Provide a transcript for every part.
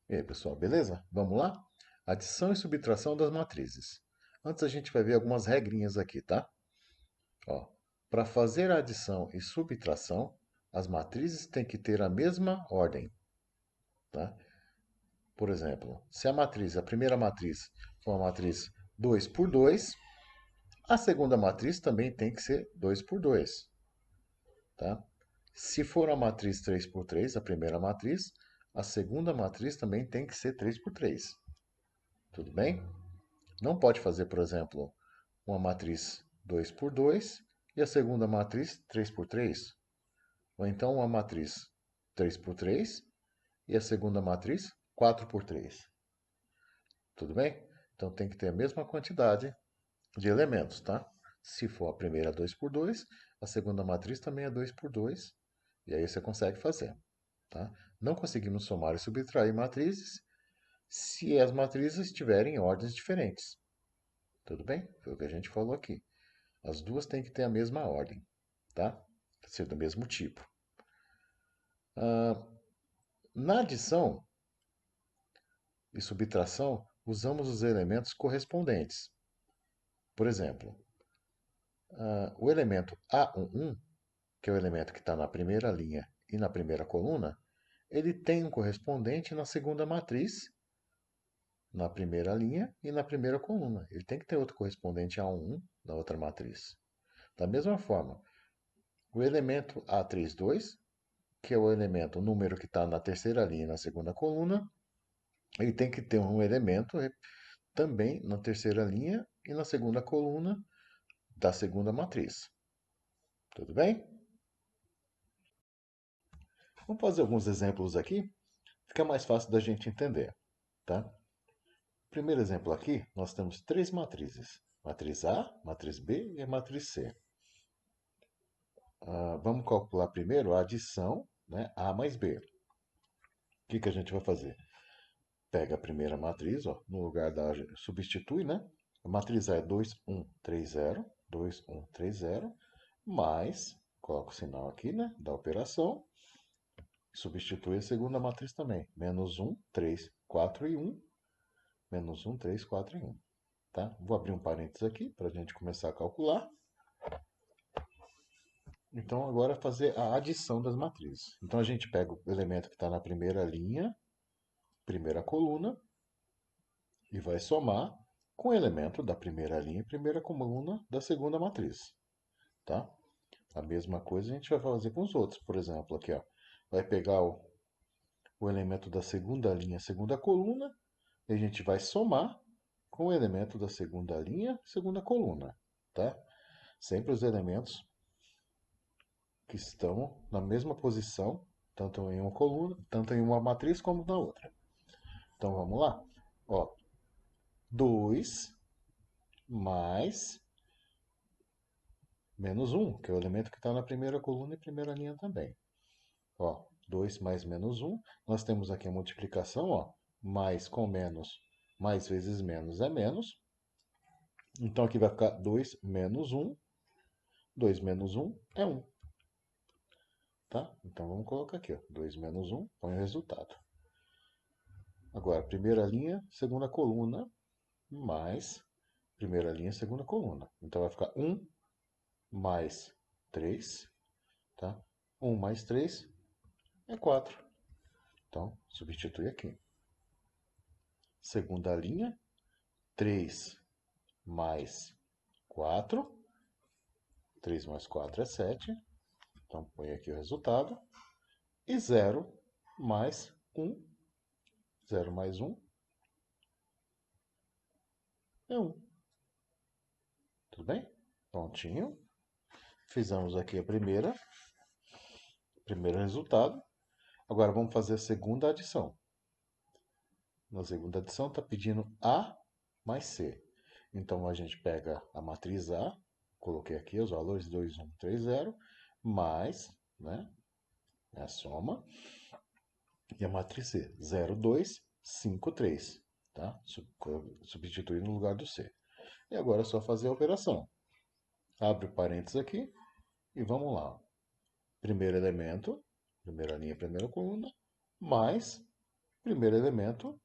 E aí, pessoal, beleza? Vamos lá? Adição e subtração das matrizes. Antes a gente vai ver algumas regrinhas aqui, tá? Ó, para fazer a adição e subtração, as matrizes têm que ter a mesma ordem, tá? Por exemplo, se a primeira matriz for uma matriz 2 por 2, a segunda matriz também tem que ser 2 por 2, tá? Se for uma matriz 3 por 3, a primeira matriz, a segunda matriz também tem que ser 3 por 3. Tudo bem? Não pode fazer, por exemplo, uma matriz 2 por 2 e a segunda matriz 3 por 3. Ou então uma matriz 3 por 3 e a segunda matriz 4 por 3. Tudo bem? Então tem que ter a mesma quantidade de elementos, tá? Se for a primeira 2 por 2, a segunda matriz também é 2 por 2. E aí você consegue fazer, tá? Não conseguimos somar e subtrair matrizes se as matrizes estiverem em ordens diferentes. Tudo bem? Foi o que a gente falou aqui. As duas têm que ter a mesma ordem, tá? Ser do mesmo tipo. Ah, na adição e subtração, usamos os elementos correspondentes. Por exemplo, o elemento A11, que é o elemento que está na primeira linha e na primeira coluna, ele tem um correspondente na segunda matriz, na primeira linha e na primeira coluna. Ele tem que ter outro correspondente A11 na outra matriz. Da mesma forma, o elemento A32, que é o elemento, o número que está na terceira linha e na segunda coluna, ele tem que ter um elemento também na terceira linha e na segunda coluna da segunda matriz. Tudo bem? Vamos fazer alguns exemplos aqui, fica mais fácil da gente entender, tá? Primeiro exemplo aqui, nós temos três matrizes: matriz A, matriz B e a matriz C. Vamos calcular primeiro a adição, né, A mais B. O que a gente vai fazer? Pega a primeira matriz, ó, no lugar da substitui, né? A matriz A é 2, 1, 3, 0, 2, 1, 3, 0, mais, coloca o sinal aqui, né, da operação, substitui a segunda matriz também, menos 1, 3, 4 e 1, menos 1, 3, 4 e 1, tá? Vou abrir um parênteses aqui para a gente começar a calcular. Então, agora fazer a adição das matrizes. Então, a gente pega o elemento que está na primeira linha, primeira coluna, e vai somar com o elemento da primeira linha e primeira coluna da segunda matriz, tá? A mesma coisa a gente vai fazer com os outros. Por exemplo, aqui, ó, vai pegar o elemento da segunda linha, segunda coluna, e a gente vai somar com o elemento da segunda linha, segunda coluna, tá? Sempre os elementos que estão na mesma posição, tanto em uma coluna, tanto em uma matriz como na outra. Então vamos lá. Ó, 2 mais menos 1, que é o elemento que está na primeira coluna e primeira linha também. Ó, 2 mais menos 1. Nós temos aqui a multiplicação, ó, mais com menos, mais vezes menos é menos. Então aqui vai ficar 2 menos 1. 2 menos 1 é 1. Tá? Então vamos colocar aqui, ó, 2 menos 1, põe o resultado. Agora, primeira linha, segunda coluna, mais primeira linha, segunda coluna. Então vai ficar 1 mais 3, tá? 1 mais 3 é 4. Então, substitui aqui. Segunda linha, 3 mais 4. 3 mais 4 é 7. Então, põe aqui o resultado. E 0 mais 1. 0 mais 1 é 1. Tudo bem? Prontinho. Fizemos aqui a primeiro resultado. Agora vamos fazer a segunda adição. Na segunda adição está pedindo A mais C. Então a gente pega a matriz A, coloquei aqui os valores 2, 1, 3, 0, mais, né, a soma, e a matriz C, 0, 2, 5, 3, tá? Substituir no lugar do C. E agora é só fazer a operação. Abre o parênteses aqui e vamos lá. Primeiro elemento, primeira linha, primeira coluna, mais Primeiro elemento,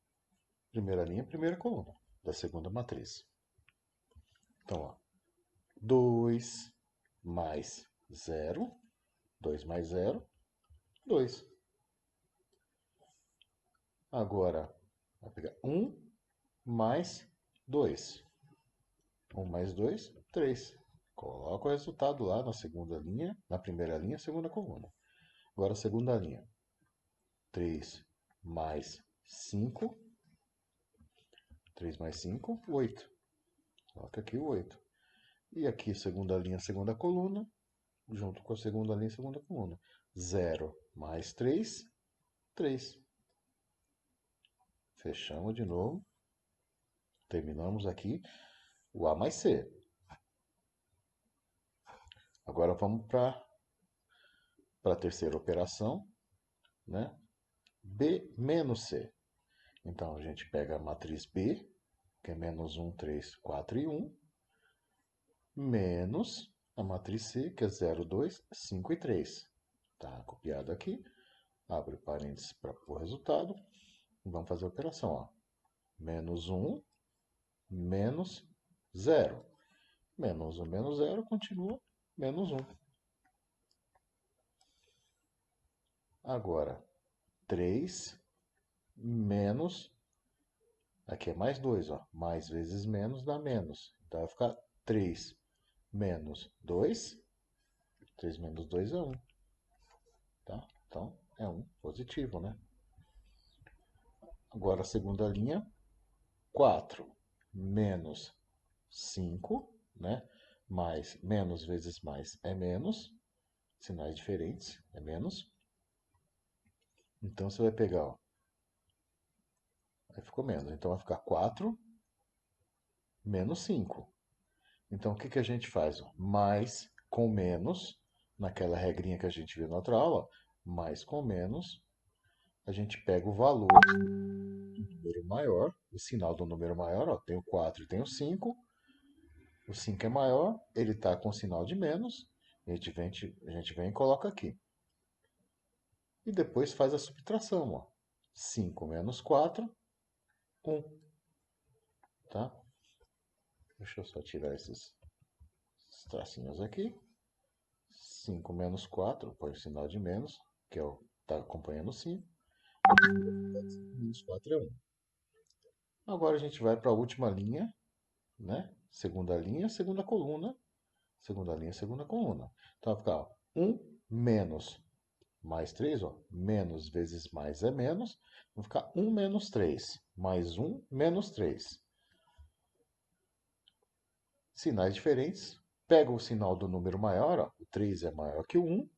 primeira linha, primeira coluna da segunda matriz. Então, ó, 2 mais 0, 2 mais 0, 2. Agora, vai pegar 1 mais 2. 1 mais 2, 3. Coloca o resultado lá na segunda linha, na primeira linha, segunda coluna. Agora a segunda linha. 3 mais 5. 3 mais 5, 8. Coloca aqui o 8. E aqui, segunda linha, segunda coluna, junto com a segunda linha, segunda coluna. 0 mais 3, 3. Fechamos de novo. Terminamos aqui o A mais C. Agora vamos para a terceira operação, né? B menos C. Então, a gente pega a matriz B, que é menos 1, 3, 4 e 1, menos a matriz C, que é 0, 2, 5 e 3. Tá copiado aqui. Abre parênteses para pôr o resultado. E vamos fazer a operação. Ó. Menos 1, menos 0. Menos 1, menos 0, continua menos 1. Agora, 3 menos, aqui é mais 2, ó. Mais vezes menos dá menos. Então vai ficar 3 menos 2. 3 menos 2 é 1. Tá? Então é 1 positivo, né? Agora a segunda linha, 4 menos 5, né? Mais, menos vezes mais é menos. Sinais diferentes, é menos. Então você vai pegar, ó. Aí ficou menos. Então vai ficar 4 menos 5. Então o que a gente faz? Ó? Mais com menos, naquela regrinha que a gente viu na outra aula, mais com menos, a gente pega o valor do número maior, o sinal do número maior, ó, tem o 4 e tem o 5. O 5 é maior, ele está com o sinal de menos, a gente vem e coloca aqui. E depois faz a subtração. Ó. 5 menos 4, 1. Tá? Deixa eu só tirar esses tracinhos aqui. 5 menos 4, põe o sinal de menos, que é o está acompanhando o 5. Menos 4 é 1. Agora a gente vai para a última linha, né? Segunda linha, segunda coluna. Segunda linha, segunda coluna. Então vai ficar 1 menos mais 3, ó. Menos vezes mais é menos. Vai ficar 1 menos 3. Mais 1 menos 3. Sinais diferentes. Pega o sinal do número maior, ó. O 3 é maior que o 1.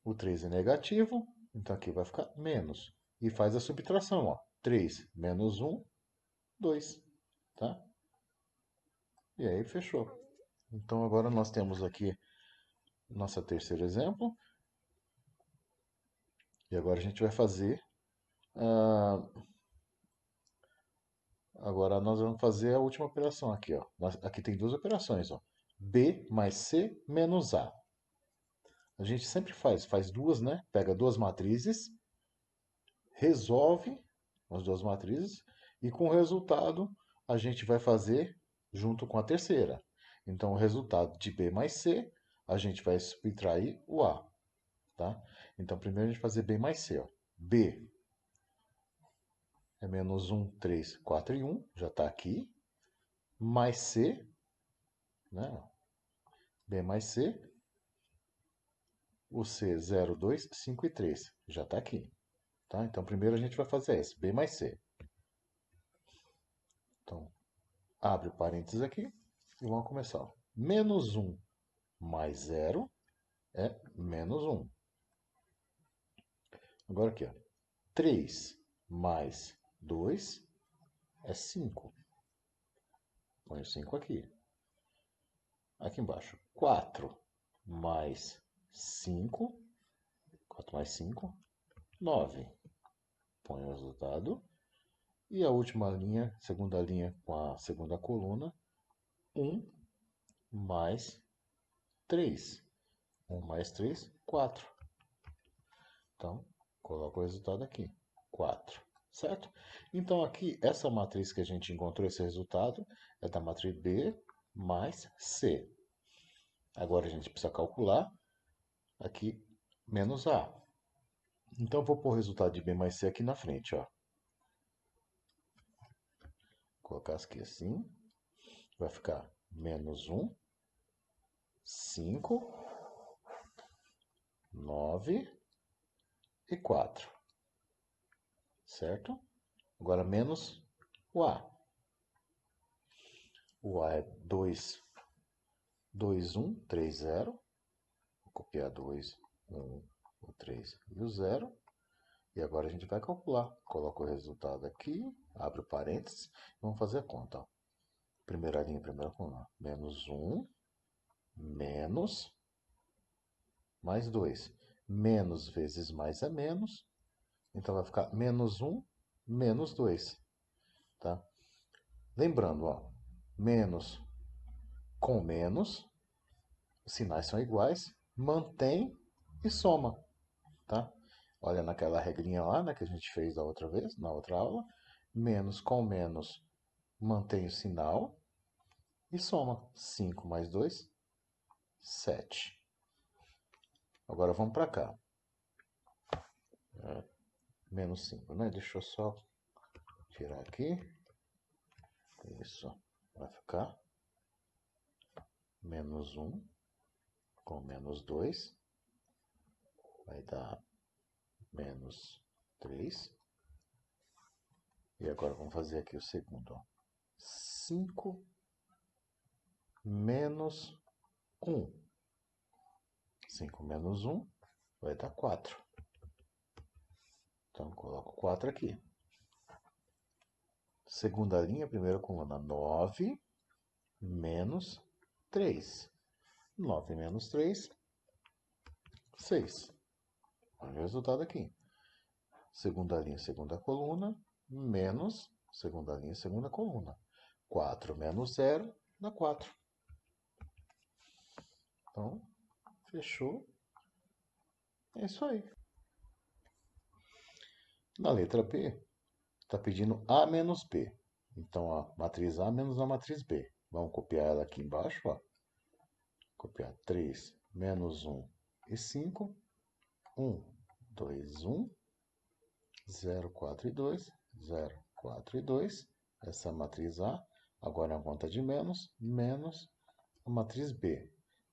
O 3 é negativo. Então aqui vai ficar menos. E faz a subtração, ó. 3 menos 1, 2. Tá? E aí fechou. Então agora nós temos aqui nosso terceiro exemplo. E agora a gente vai fazer. Agora nós vamos fazer a última operação aqui. Ó. Aqui tem duas operações. Ó. B mais C menos A. A gente sempre faz duas, né? Pega duas matrizes, resolve as duas matrizes e com o resultado a gente vai fazer junto com a terceira. Então o resultado de B mais C, a gente vai subtrair o A. Tá? Então primeiro a gente vai fazer B mais C. Ó. B é menos 1, 3, 4 e 1, já está aqui. Mais C, né? B mais C, o C 0, 2, 5 e 3, já está aqui. Tá? Então primeiro a gente vai fazer esse, B mais C. Então, abre o parênteses aqui e vamos começar. Ó. Menos 1 mais 0 é menos 1. Agora aqui, ó. 3 mais 2 é 5. Põe o 5 aqui. Aqui embaixo. 4 mais 5. 4 mais 5, 9. Põe o resultado. E a última linha, segunda linha com a segunda coluna. 1 mais 3. 1 mais 3, 4. Então, coloca o resultado aqui. 4. certo? Então aqui, essa matriz que a gente encontrou, esse resultado, é da matriz B mais C. Agora a gente precisa calcular aqui menos A. Então eu vou pôr o resultado de B mais C aqui na frente, ó. Colocar aqui assim, vai ficar menos 1, 5, 9 e 4, certo? Agora menos o A. O A é 2, 2, 1, 3, 0. Vou copiar 2, 1, o 3 e o 0. E agora a gente vai calcular. Coloca o resultado aqui, abre o parênteses, e vamos fazer a conta. Ó. Primeira linha, primeira coluna. Menos 1, menos, mais 2. Menos vezes mais é menos. Então vai ficar menos 1, menos 2. Tá? Lembrando, ó, menos com menos, os sinais são iguais, mantém e soma. Tá? Olha naquela regrinha lá, né, que a gente fez da outra vez, na outra aula. Menos com menos mantém o sinal e soma. 5 mais 2, 7. Agora vamos para cá. Menos 5, né? Deixa eu só tirar aqui. Isso. Vai ficar menos 1 com menos 2. Vai dar menos 3. E agora vamos fazer aqui o segundo. Ó. 5 menos 1. 5 menos 1 vai dar 4. Então, coloco 4 aqui. Segunda linha, primeira coluna, 9 menos 3. 9 menos 3, 6. Olha o resultado aqui. Segunda linha, segunda coluna, menos segunda linha, segunda coluna. 4 menos 0 dá 4. Então, fechou. É isso aí. Na letra B, está pedindo A menos B. Então, a matriz A menos a matriz B. Vamos copiar ela aqui embaixo, ó. Copiar 3 menos 1 e 5. 1, 2, 1. 0, 4 e 2. 0, 4 e 2. Essa é a matriz A. Agora é uma conta de menos. Menos a matriz B,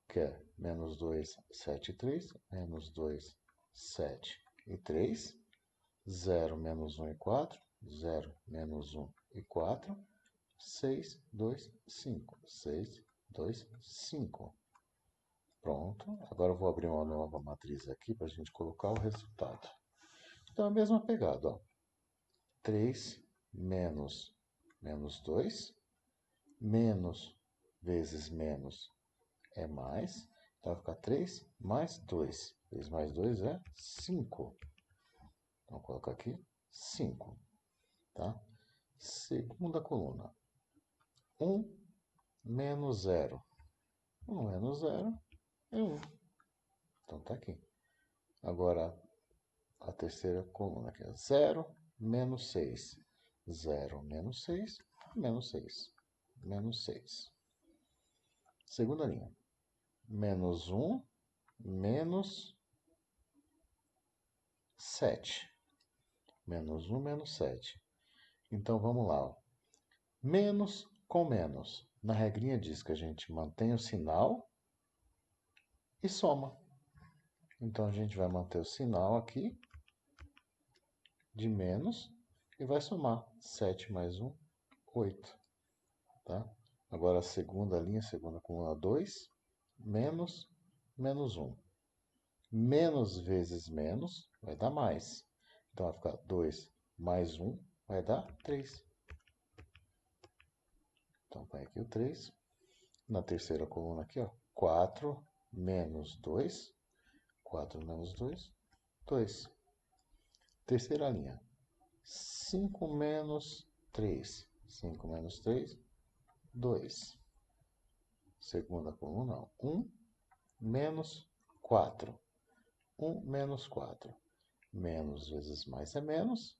que é menos 2, 7 e 3. Menos 2, 7 e 3. 0 menos 1 e 4. 0 menos 1 e 4. 6, 2, 5. 6, 2, 5. Pronto. Agora eu vou abrir uma nova matriz aqui para a gente colocar o resultado. Então, a mesma pegada. Ó. 3 menos menos 2. Menos vezes menos é mais. Então, vai ficar 3 mais 2. 3 mais 2 é 5. Então, vou colocar aqui 5. Tá? Segunda coluna. 1 menos 0. 1 menos 0 é 1. Então, tá aqui. Agora, a terceira coluna aqui é 0 menos 6. 0 menos 6, menos 6. Menos 6. Segunda linha. Menos 1, menos 7. Menos 1, menos 7. Então, vamos lá. Ó. Menos com menos. Na regrinha diz que a gente mantém o sinal e soma. Então, a gente vai manter o sinal aqui de menos e vai somar. 7 mais 1, 8. Tá? Agora, a segunda linha, segunda coluna, 2, menos, menos 1. Menos vezes menos vai dar mais. Então, vai ficar 2 mais 1 vai dar 3. Então, põe aqui o 3. Na terceira coluna aqui, ó, 4 menos 2. 4 menos 2, 2. Terceira linha, 5 menos 3. 5 menos 3, 2. Segunda coluna, 1 menos 4. 1 menos 4. Menos vezes mais é menos.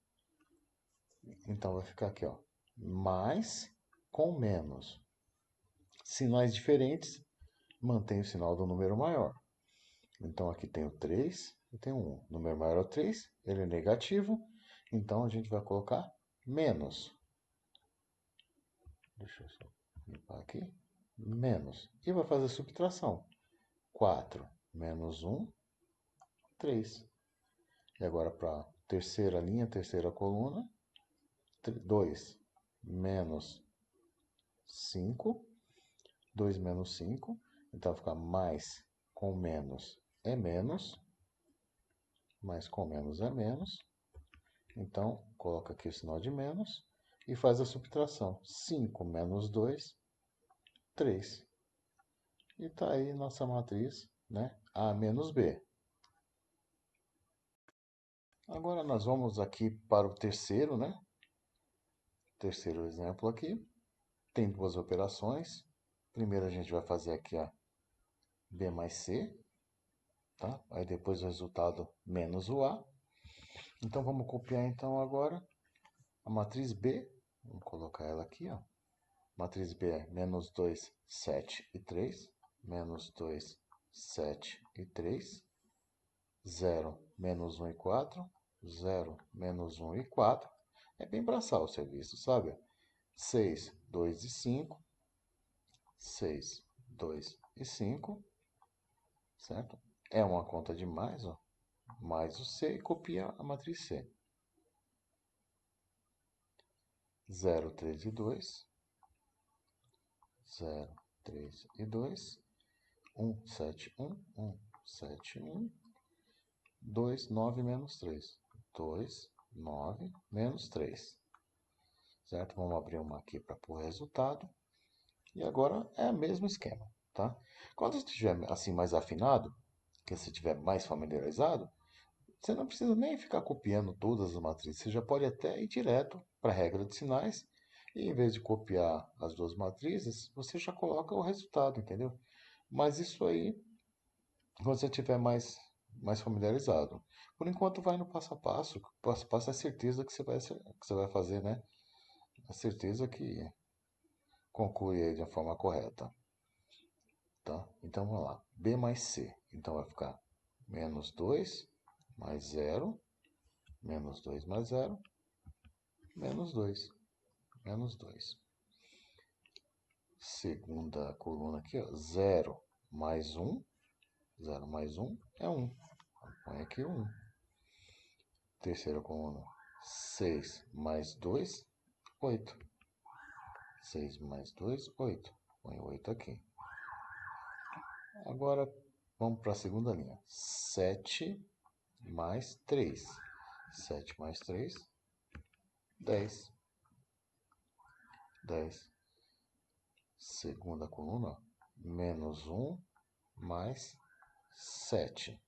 Então vai ficar aqui, ó, mais com menos. Sinais diferentes, mantém o sinal do número maior. Então aqui tem o 3 e tem o 1. O número maior é o 3, ele é negativo, então a gente vai colocar menos. Deixa eu só limpar aqui. Menos. E vai fazer subtração. 4 menos 1, 3. E agora para a terceira linha, terceira coluna, 2 menos 5. 2 menos 5. Então vai ficar mais com menos é menos. Mais com menos é menos. Então, coloca aqui o sinal de menos e faz a subtração. 5 menos 2, 3. E está aí nossa matriz, né? A menos B. Agora nós vamos aqui para o terceiro, né? Terceiro exemplo aqui. Tem duas operações. Primeiro a gente vai fazer aqui a B mais C, tá? Aí depois o resultado menos o A. Então vamos copiar então agora a matriz B. Vamos colocar ela aqui, ó. Matriz B é menos 2, 7 e 3. Menos 2, 7 e 3. 0, menos 1 e 4. 0, menos 1 e 4. É bem braçal o serviço, sabe? 6, 2 e 5. 6, 2 e 5. Certo? É uma conta de mais, ó. Mais o C e copia a matriz C. 0, 3 e 2. 0, 3 e 2. 1, 7, 1. 1, 7, 1. 2, 9 menos 3. 2, 9 menos 3. Certo? Vamos abrir uma aqui para pôr o resultado. E agora é o mesmo esquema, tá? Quando você estiver assim mais afinado, que você estiver mais familiarizado, você não precisa nem ficar copiando todas as matrizes. Você já pode até ir direto para a regra de sinais e em vez de copiar as duas matrizes, você já coloca o resultado, entendeu? Mas isso aí, quando você estiver mais familiarizado. Por enquanto, vai no passo a passo. Passo a passo é certeza que você vai fazer, né? É certeza que conclui aí de uma forma correta. Tá? Então vamos lá. B mais C. Então vai ficar menos 2 mais 0. Menos 2 mais 0. Menos 2. Menos 2. Segunda coluna aqui, ó. 0 mais 1. 0 mais 1 é 1. Põe aqui o 1. Terceira coluna. 6 mais 2, 8. 6 mais 2, 8. Põe 8 aqui. Agora, vamos para a segunda linha. 7 mais 3. 7 mais 3, 10. 10. Segunda coluna, menos 1 mais 7.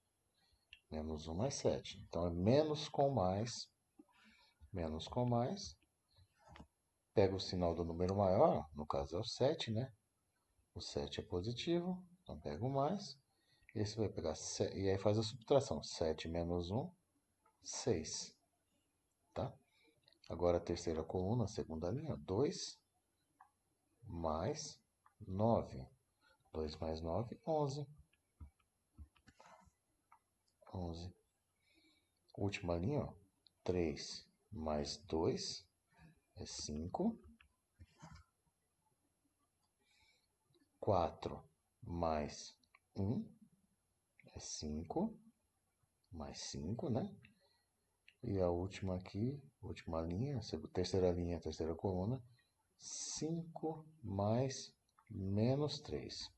Menos 1 mais 7. Então, é menos com mais. Menos com mais. Pega o sinal do número maior, no caso é o 7, né? O 7 é positivo, então pega o mais. Esse vai pegar, e aí faz a subtração. 7 menos 1, 6. Tá? Agora a terceira coluna, segunda linha, 2 mais 9. 2 mais 9, 11. 11. Última linha, ó, 3 mais 2 é 5. 4 mais 1 é 5. Mais 5, né? E a última aqui, última linha, terceira linha, terceira coluna, 5 mais menos 3.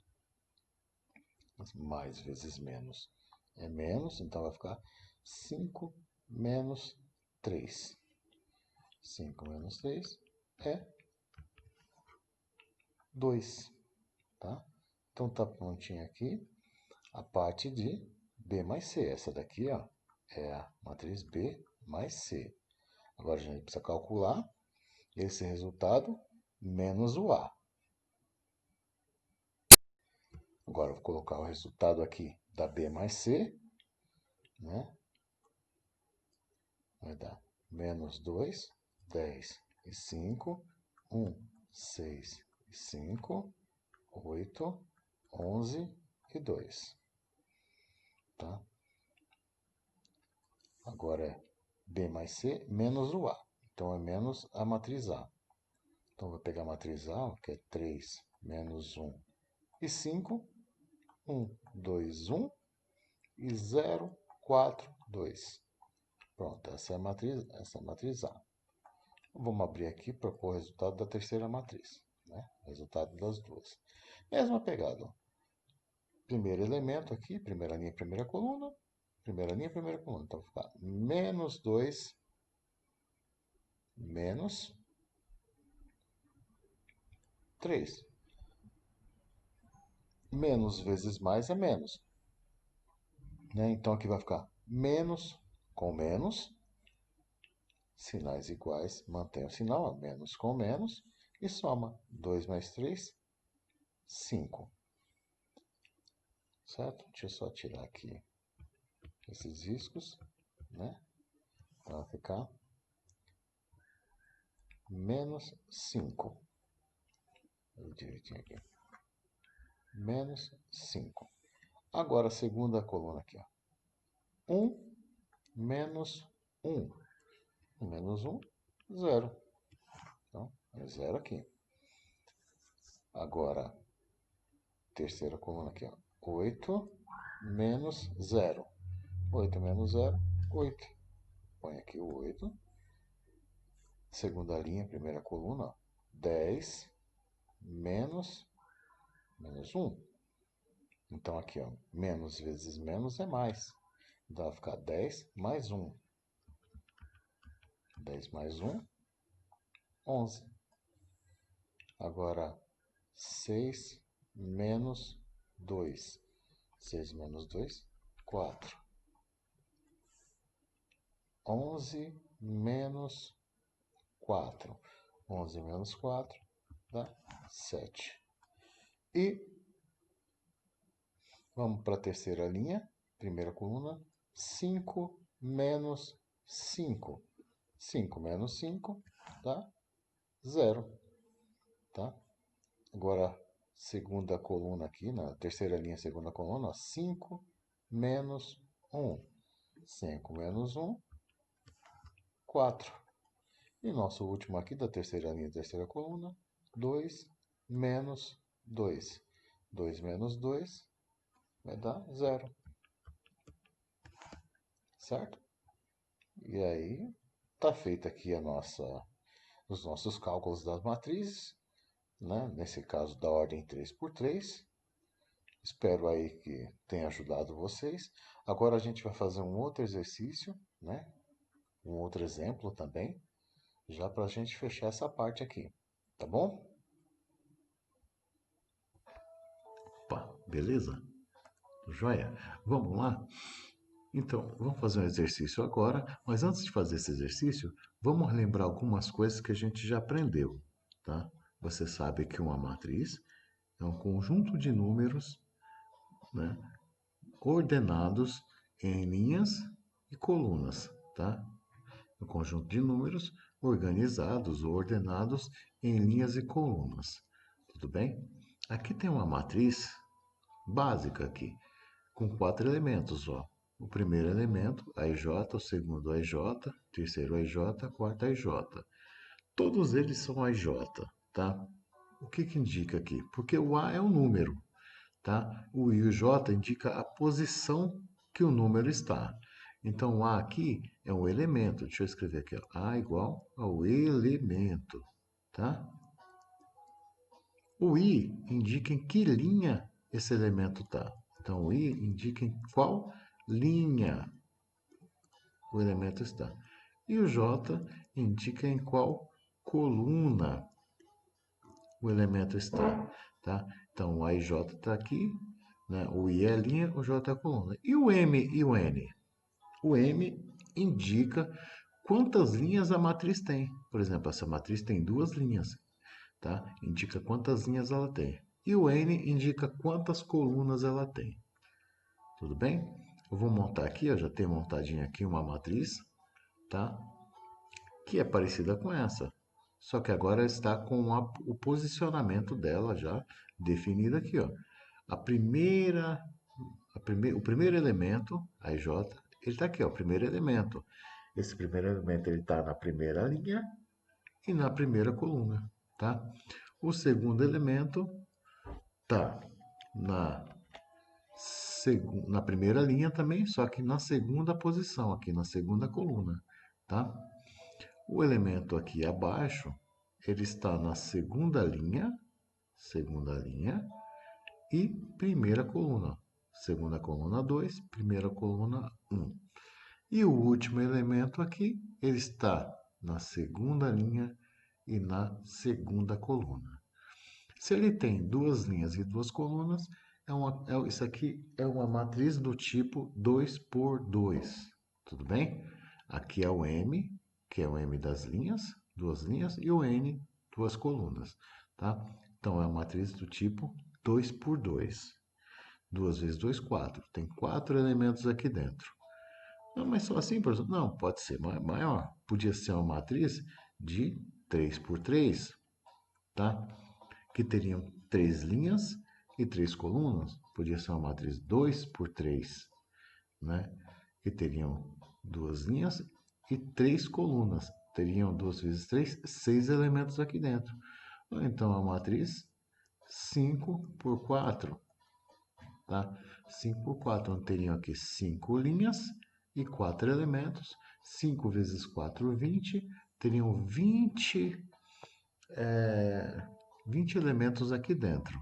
Mais vezes menos é menos, então vai ficar 5 menos 3. 5 menos 3 é 2, tá? Então tá prontinho aqui a parte de B mais C. Essa daqui, ó, é a matriz B mais C. Agora a gente precisa calcular esse resultado menos o A. Agora eu vou colocar o resultado aqui da B mais C, né? Vai dar menos 2, 10 e 5, 1, 6 e 5, 8, 11 e 2. Tá? Agora é B mais C menos o A. Então é menos a matriz A. Então vou pegar a matriz A, que é 3 menos 1 e 5. 1, 2, 1 e 0, 4, 2. Pronto, essa é a matriz A. Vamos abrir aqui para pôr o resultado da terceira matriz. Né? Resultado das duas. Mesma pegada. Ó. Primeiro elemento aqui, primeira linha, primeira coluna. Primeira linha, primeira coluna. Então vai ficar menos 2, menos 3. Menos vezes mais é menos. Né? Então aqui vai ficar menos com menos. Sinais iguais, mantém o sinal, menos com menos. E soma 2 mais 3, 5. Certo? Deixa eu só tirar aqui esses riscos, né? Para ficar menos 5. Vou direitinho aqui. Menos 5. Agora a segunda coluna aqui, ó. 1 menos 1. Menos 1, 0. Então, é 0 aqui. Agora, terceira coluna aqui, ó. 8 menos 0. 8 menos 0, 8. Põe aqui o 8. Segunda linha, primeira coluna, ó. 10 menos 1. Então, aqui, ó, menos vezes menos é mais. Então, vai ficar 10 mais 1. 10 mais 1, 11. Agora, 6 menos 2. 6 menos 2, 4. 11 menos 4. 11 menos 4 dá 7. E vamos para a terceira linha, primeira coluna, 5 menos 5. 5 menos 5 dá 0. Tá? Agora, segunda coluna aqui, na terceira linha, segunda coluna, 5 menos 1. 5 menos 1, 4. E nosso último aqui, da terceira linha, terceira coluna, 2 menos 2. 2 menos 2 vai dar 0. Certo? E aí, está feita aqui os nossos cálculos das matrizes, né? Nesse caso da ordem 3×3. Espero aí que tenha ajudado vocês. Agora a gente vai fazer um outro exercício, né? Um outro exemplo também, já para a gente fechar essa parte aqui, tá bom? Opa, beleza? Joia? Vamos lá? Então, vamos fazer um exercício agora, mas antes de fazer esse exercício, vamos lembrar algumas coisas que a gente já aprendeu, tá? Você sabe que uma matriz é um conjunto de números, né, ordenados em linhas e colunas, tá? Um conjunto de números organizados ou ordenados em linhas e colunas. Tudo bem? Aqui tem uma matriz básica aqui, com 4 elementos, ó. O primeiro elemento, AJ, o segundo AJ, o terceiro AJ, quarto AJ. Todos eles são AJ, tá? O que indica aqui? Porque o A é o número, tá? O I e o J indica a posição que o número está. Então, o A aqui é um elemento. Deixa eu escrever aqui, ó. A igual ao elemento, tá? O I indica em que linha esse elemento está. Então, o I indica em qual linha o elemento está. E o J indica em qual coluna o elemento está. Tá? Então, o A e J está aqui, né? O I é a linha, o J é a coluna. E o M e o N? O M indica quantas linhas a matriz tem. Por exemplo, essa matriz tem 2 linhas. Tá? Indica quantas linhas ela tem. E o N indica quantas colunas ela tem. Tudo bem? Eu vou montar aqui, eu já tenho montadinho aqui uma matriz, tá? que é parecida com essa. Só que agora está com o posicionamento dela já definido aqui, ó. A primeira, o primeiro elemento, a IJ, ele está aqui, ó, o primeiro elemento. Esse primeiro elemento ele está na primeira linha e na primeira coluna, tá? O segundo elemento está na na primeira linha também, só que na segunda posição, aqui na segunda coluna, tá? O elemento aqui abaixo, ele está na segunda linha e primeira coluna. Segunda coluna 2, primeira coluna 1. E o último elemento aqui, ele está na segunda linha e na segunda coluna. Se ele tem duas linhas e duas colunas, isso aqui é uma matriz do tipo 2 por 2. Tudo bem? Aqui é o M, que é o M das linhas, duas linhas, e o N, duas colunas. Tá? Então, é uma matriz do tipo 2 por 2. 2 vezes 2, 4. Tem 4 elementos aqui dentro. Não, mas só assim, professor? Não, pode ser maior. Podia ser uma matriz de 3 por 3, tá? Que teriam 3 linhas e 3 colunas. Podia ser uma matriz 2 por 3, né? Que teriam 2 linhas e 3 colunas. Teriam 2 vezes 3, 6 elementos aqui dentro. Então, a matriz 5 por 4, tá? 5 por 4, onde teriam aqui 5 linhas e 4 elementos. 5 vezes 4, 20. Teriam 20 elementos aqui dentro.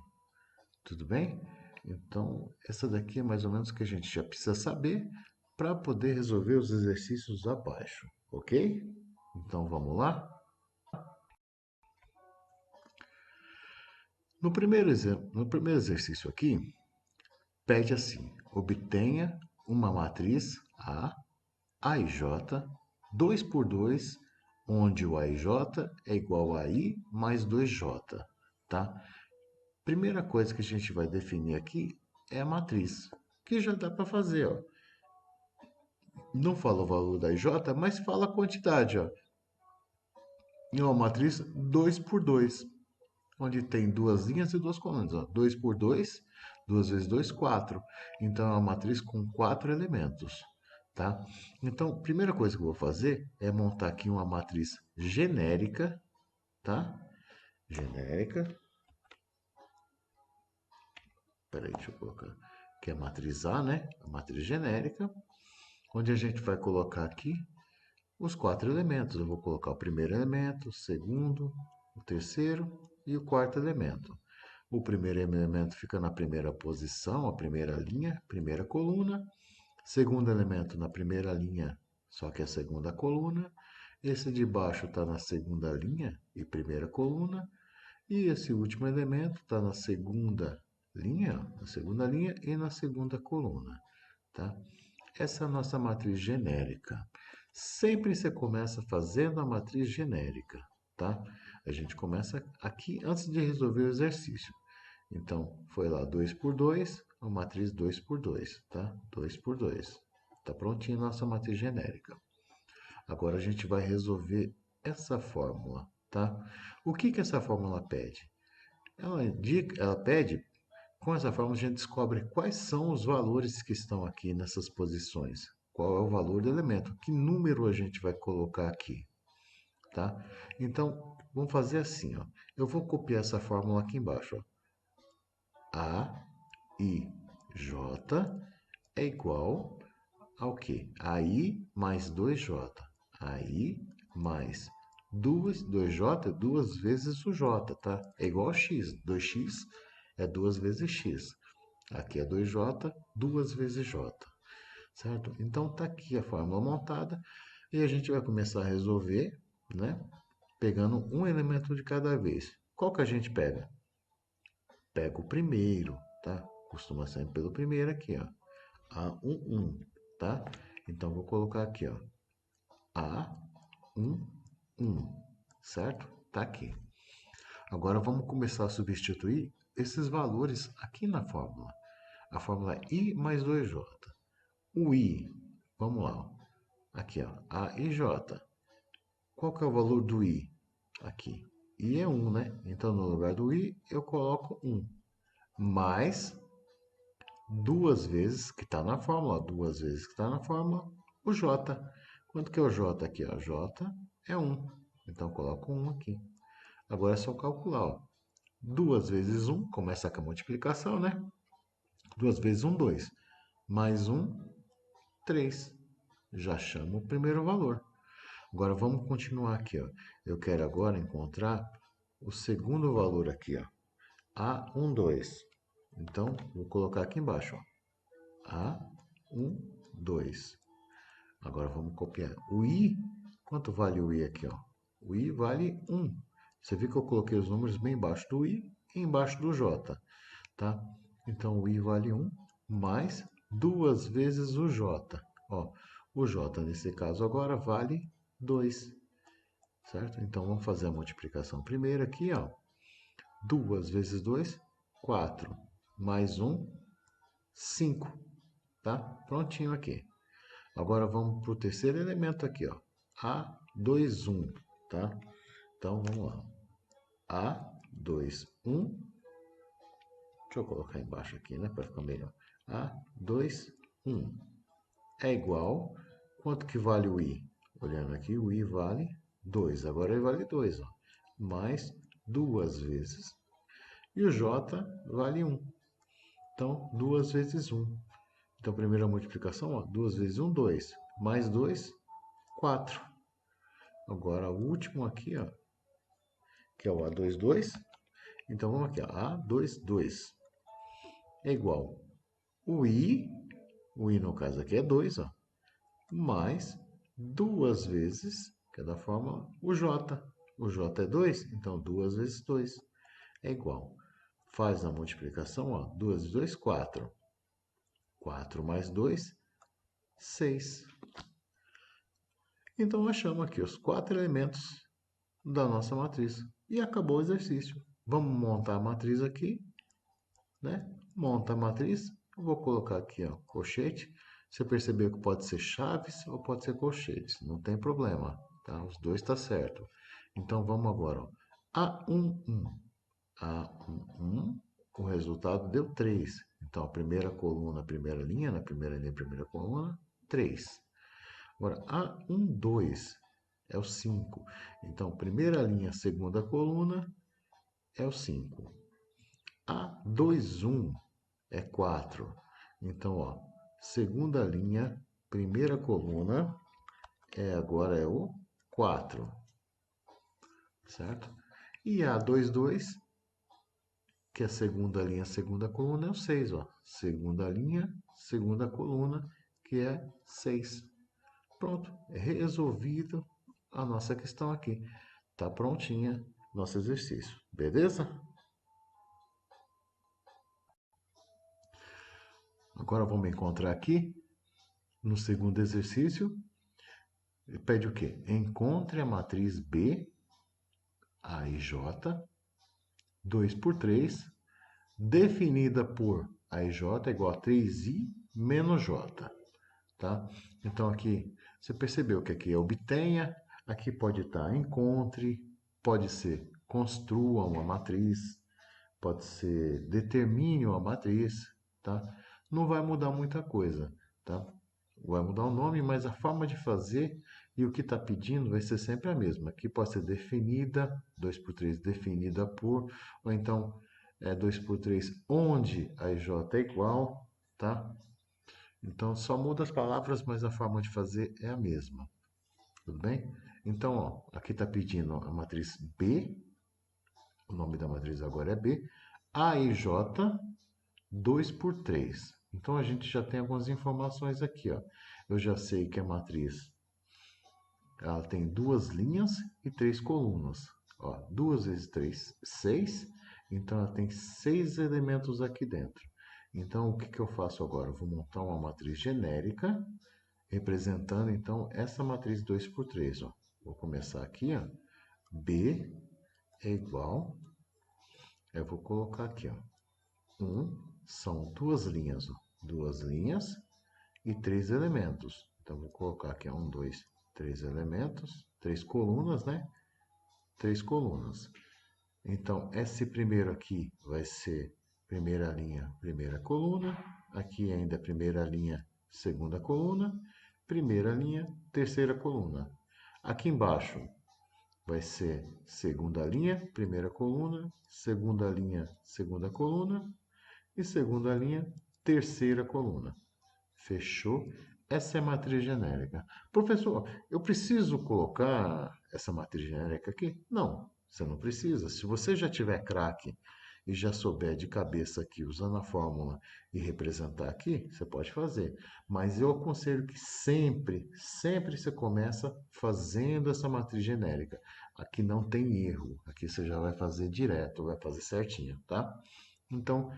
Tudo bem? Então, essa daqui é mais ou menos o que a gente já precisa saber para poder resolver os exercícios abaixo, ok? Então, vamos lá? No primeiro exercício aqui, pede assim: obtenha uma matriz A e J, 2 por 2, onde o AIJ é igual a I mais 2J, tá? Primeira coisa que a gente vai definir aqui é a matriz, que já dá para fazer, ó. Não fala o valor da IJ, mas fala a quantidade, ó. É uma matriz 2 por 2, onde tem duas linhas e duas colunas, ó. 2 por 2, 2 vezes 2, 4. Então, é uma matriz com 4 elementos, tá? Então, primeira coisa que eu vou fazer é montar aqui uma matriz genérica, tá? Genérica. Peraí, deixa eu colocar. Que é a matriz A, né? A matriz genérica, onde a gente vai colocar aqui os 4 elementos. Eu vou colocar o primeiro elemento, o segundo, o terceiro e o quarto elemento. O primeiro elemento fica na primeira posição, a primeira linha, primeira coluna. Segundo elemento na primeira linha, só que a segunda coluna. Esse de baixo está na segunda linha e primeira coluna. E esse último elemento está na segunda linha e na segunda coluna, tá? Essa é a nossa matriz genérica. Sempre você começa fazendo a matriz genérica, tá? A gente começa aqui antes de resolver o exercício. Então, foi lá 2 por 2, a matriz 2 por 2, tá? 2 por 2. Tá prontinha a nossa matriz genérica. Agora a gente vai resolver essa fórmula, tá? O que que essa fórmula pede? Ela pede, com essa fórmula a gente descobre quais são os valores que estão aqui nessas posições. Qual é o valor do elemento? Que número a gente vai colocar aqui, tá? Então, vamos fazer assim, ó. Eu vou copiar essa fórmula aqui embaixo, ó. A, I, J é igual ao quê? AI mais 2J. AI mais 2J é 2 vezes o J, tá? É igual a X. 2X é 2 vezes X. Aqui é 2J, 2 vezes J. Certo? Então, tá aqui a fórmula montada. E a gente vai começar a resolver, né? Pegando um elemento de cada vez. Qual que a gente pega? Pega o primeiro, tá? Costuma sempre pelo primeiro aqui, ó. A11, tá? Então, vou colocar aqui, ó. A11, certo? Tá aqui. Agora, vamos começar a substituir esses valores aqui na fórmula. A fórmula é I mais 2J. O I, vamos lá, ó. Aqui, ó. A e J. qual que é o valor do i? Aqui. I é 1, né? Então, no lugar do i, eu coloco 1. Mais duas vezes, que está na fórmula, duas vezes que está na fórmula, o j. Quanto que é o j aqui? Ó? J é 1. Então, eu coloco 1 aqui. Agora é só calcular. Ó. 2 vezes 1, começa com a multiplicação, né? 2 vezes 1, 2. Mais 1, 3. Já chamo o primeiro valor. Agora vamos continuar aqui. Ó. Eu quero agora encontrar o segundo valor aqui. Ó. A12. Então, vou colocar aqui embaixo. Ó. A12. Agora vamos copiar. O i, quanto vale o i aqui? Ó? O i vale 1. Você viu que eu coloquei os números bem embaixo do i e embaixo do j. Tá? Então, o i vale 1 mais 2 vezes o j. Ó, o j, nesse caso agora, vale 2. Certo? Então, vamos fazer a multiplicação primeiro aqui. Ó. 2 vezes 2, 4. Mais 1, 5. Tá? Prontinho aqui. Agora, vamos para o terceiro elemento aqui. Ó. A21. Tá? Então, vamos lá. A21. Deixa eu colocar embaixo aqui, né, para ficar melhor. A21 é igual, quanto que vale o i? Olhando aqui, o i vale 2. Agora ele vale 2, ó, mais 2 vezes. E o j vale 1. Então, 2 vezes 1. Então, primeira multiplicação, ó, 2 vezes 1, 2. Mais 2, 4. Agora, o último aqui, ó, que é o A22. Então, vamos aqui, ó, A22 é igual o i no caso aqui é 2, ó, mais 2 vezes, que é da fórmula, o j. O j é 2, então 2 vezes 2 é igual. Faz a multiplicação, ó, 2 vezes 2, 4. 4 mais 2, 6. Então, achamos aqui os 4 elementos da nossa matriz. E acabou o exercício. Vamos montar a matriz aqui, né? Monta a matriz. Eu vou colocar aqui, ó, colchete. Você percebeu que pode ser chaves ou pode ser colchetes. Não tem problema, tá? Os dois tá certo. Então, vamos agora, ó. A11. A11, o resultado deu 3. Então, a primeira coluna, a primeira linha, na primeira linha, primeira coluna, 3. Agora, A12 é o 5. Então, primeira linha, segunda coluna é o 5. A21 é 4. Então, ó, segunda linha, primeira coluna, agora é o 4. Certo? E A22, que é segunda linha, segunda coluna, é o 6. Ó. Segunda linha, segunda coluna, que é 6. Pronto, resolvido a nossa questão aqui. Tá prontinha nosso exercício, beleza? Agora vamos encontrar aqui no segundo exercício. Ele pede o quê? Encontre a matriz B, A e J, 2 por 3, definida por A e J é igual a 3i menos J. Tá? Então aqui, você percebeu que aqui é obtenha, aqui pode estar encontre, pode ser construa uma matriz, pode ser determine uma matriz, tá? Não vai mudar muita coisa, tá? Vai mudar o nome, mas a forma de fazer e o que está pedindo vai ser sempre a mesma. Aqui pode ser definida, 2 por 3 definida por, ou então 2 por 3 onde a IJ é igual, tá? Então só muda as palavras, mas a forma de fazer é a mesma. Tudo bem? Então, ó, aqui está pedindo a matriz B, o nome da matriz agora é B, A e J, 2 por 3. Então, a gente já tem algumas informações aqui. Ó. Eu já sei que a matriz ela tem duas linhas e três colunas. Ó, 2 vezes 3, 6. Então, ela tem 6 elementos aqui dentro. Então, o que, que eu faço agora? Eu vou montar uma matriz genérica, representando, então, essa matriz 2 por 3. Ó. Vou começar aqui, ó. B é igual... Eu vou colocar aqui, ó. 1 são duas linhas, ó. Duas linhas e três elementos. Então, vou colocar aqui, ó, 1, 2, três elementos, três colunas, né? Três colunas. Então, esse primeiro aqui vai ser primeira linha, primeira coluna. Aqui ainda primeira linha, segunda coluna. Primeira linha, terceira coluna. Aqui embaixo vai ser segunda linha, primeira coluna. Segunda linha, segunda coluna. E segunda linha, terceira coluna. Fechou? Essa é a matriz genérica. Professor, eu preciso colocar essa matriz genérica aqui? Não, você não precisa. Se você já tiver craque e já souber de cabeça aqui, usando a fórmula e representar aqui, você pode fazer. Mas eu aconselho que sempre você começa fazendo essa matriz genérica. Aqui não tem erro. Aqui você já vai fazer direto, vai fazer certinho, tá? Então,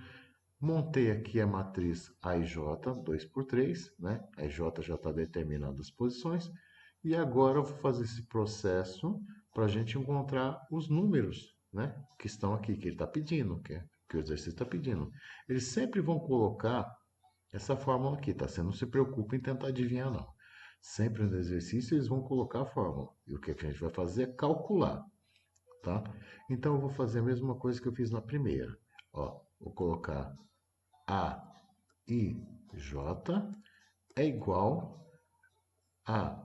montei aqui a matriz AIJ 2 por 3, né? A IJ já está determinando as posições. E agora eu vou fazer esse processo para a gente encontrar os números, né? Que estão aqui, que ele está pedindo, que o exercício está pedindo. Eles sempre vão colocar essa fórmula aqui, tá? Você não se preocupe em tentar adivinhar, não. Sempre no exercício eles vão colocar a fórmula. E o que a gente vai fazer é calcular, tá? Então eu vou fazer a mesma coisa que eu fiz na primeira. Ó, vou colocar a I J é igual a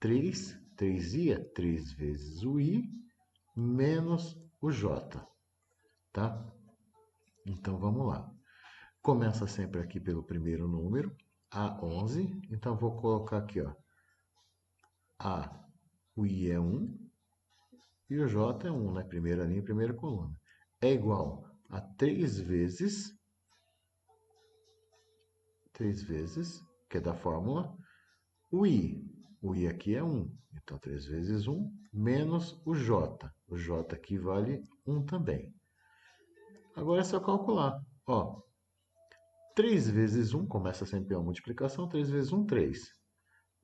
3i é 3 vezes o I menos o J, tá? Então vamos lá. Começa sempre aqui pelo primeiro número, A11. Então vou colocar aqui, ó, o I é 1 e o J é 1, né? Primeira linha, primeira coluna. É igual a 3 vezes, que é da fórmula, o I. O I aqui é 1. Então, 3 vezes 1 menos o J. O J aqui vale 1 também. Agora é só calcular. Ó, 3 vezes 1, começa sempre pela multiplicação. 3 vezes 1, 3.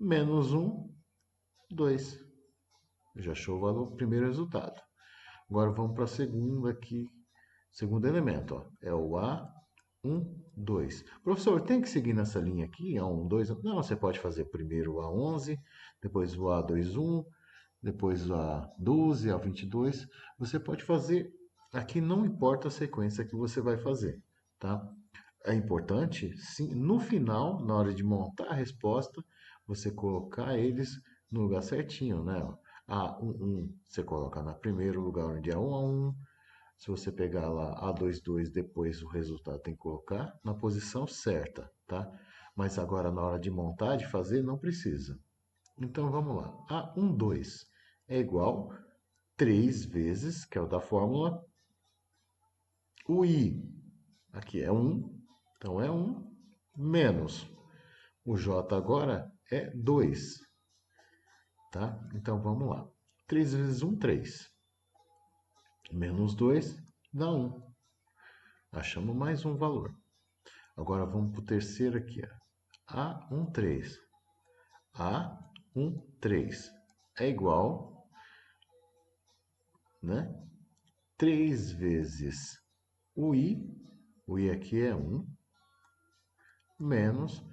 Menos 1, 2. Já achou o valor, primeiro resultado. Agora vamos para a segunda aqui. Segundo elemento, ó, é o A 1, 2. Professor, tem que seguir nessa linha aqui? A1, 2? Não, você pode fazer primeiro o A11, depois o A2, 1, depois o A12, A22. Você pode fazer, aqui não importa a sequência que você vai fazer, tá? É importante, sim, no final, na hora de montar a resposta, você colocar eles no lugar certinho, né? A1, 1, você coloca no primeiro lugar onde é 1 a 1. Se você pegar lá A22, depois o resultado tem que colocar na posição certa, tá? Mas agora na hora de montar, de fazer, não precisa. Então vamos lá. A12 é igual 3 vezes, que é o da fórmula, o I. Aqui é 1, então é 1, menos o J agora é 2, tá? Então vamos lá. 3 vezes 1, 3. Menos 2 dá 1. Achamos mais um valor. Agora vamos para o terceiro aqui. Ó. A13. A13 é igual, né? 3 vezes o I aqui é 1, menos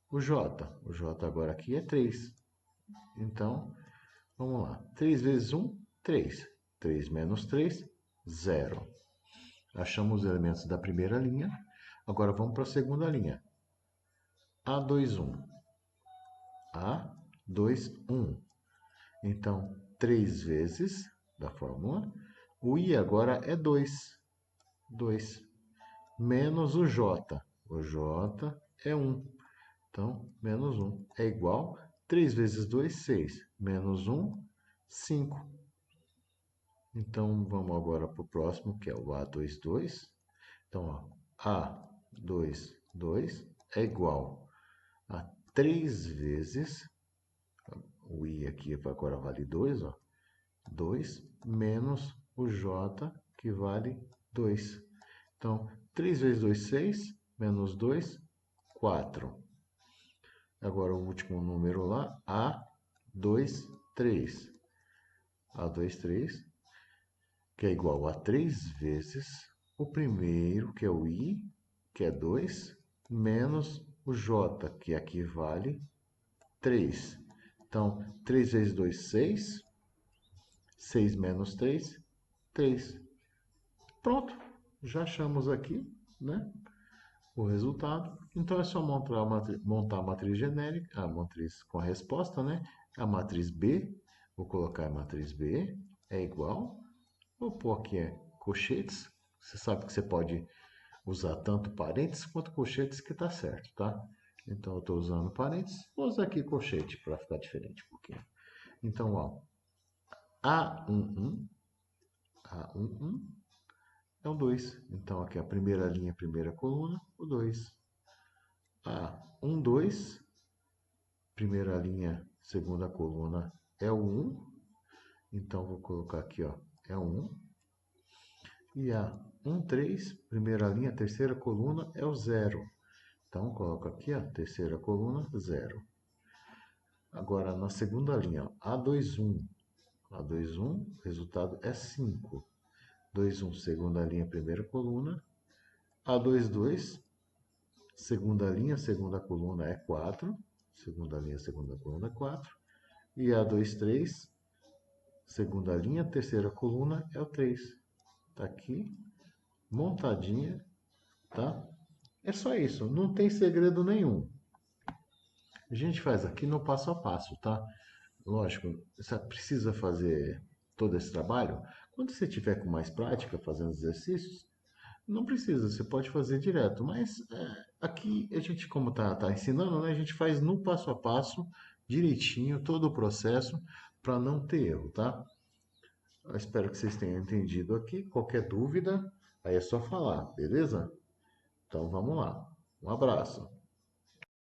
o J. O J agora aqui é 3. Então, vamos lá. 3 vezes 1, 3. 3 menos 3, 0. Achamos os elementos da primeira linha. Agora vamos para a segunda linha. A21. A21. Então, 3 vezes da fórmula. O I agora é 2. 2. Menos o J. O J é 1. Então, menos 1 é igual. 3 vezes 2, 6. Menos 1, 5. Então, vamos agora para o próximo, que é o A22. Então, ó, A22 é igual a 3 vezes, o I aqui agora vale 2, ó, 2 menos o J, que vale 2. Então, 3 vezes 2, 6, menos 2, 4. Agora o último número lá, A23. A23, que é igual a 3 vezes o primeiro, que é o I, que é 2, menos o J, que aqui vale 3. Então, 3 vezes 2, 6. 6 menos 3, 3. Pronto, já achamos aqui, né, o resultado. Então é só montar a matriz genérica, a matriz com a resposta, né? A matriz B, vou colocar a matriz B, é igual. Vou pôr aqui colchetes. Você sabe que você pode usar tanto parênteses quanto colchetes que tá certo, tá? Então eu estou usando parênteses, vou usar aqui colchete para ficar diferente um pouquinho. Então, ó, A11, A11 é o 2. Então aqui a primeira linha, primeira coluna, o 2. A12, primeira linha, segunda coluna é o 1. Então vou colocar aqui, ó, é o 1. E a 13, primeira linha, terceira coluna é o 0. Então coloco aqui a terceira coluna, 0. Agora na segunda linha, A21. A21, resultado é 5. 21, segunda linha, primeira coluna. A22, segunda linha, segunda coluna é 4. Segunda linha, segunda coluna é 4. E A23, segunda linha, terceira coluna é o 3. Tá aqui, montadinha, tá? É só isso, não tem segredo nenhum. A gente faz aqui no passo a passo, tá? Lógico, você precisa fazer todo esse trabalho. Quando você tiver com mais prática fazendo exercícios, não precisa, você pode fazer direto. Mas aqui a gente, como tá ensinando, né? A gente faz no passo a passo, direitinho, todo o processo, para não ter erro, tá? Eu espero que vocês tenham entendido aqui. Qualquer dúvida, aí é só falar, beleza? Então vamos lá. Um abraço.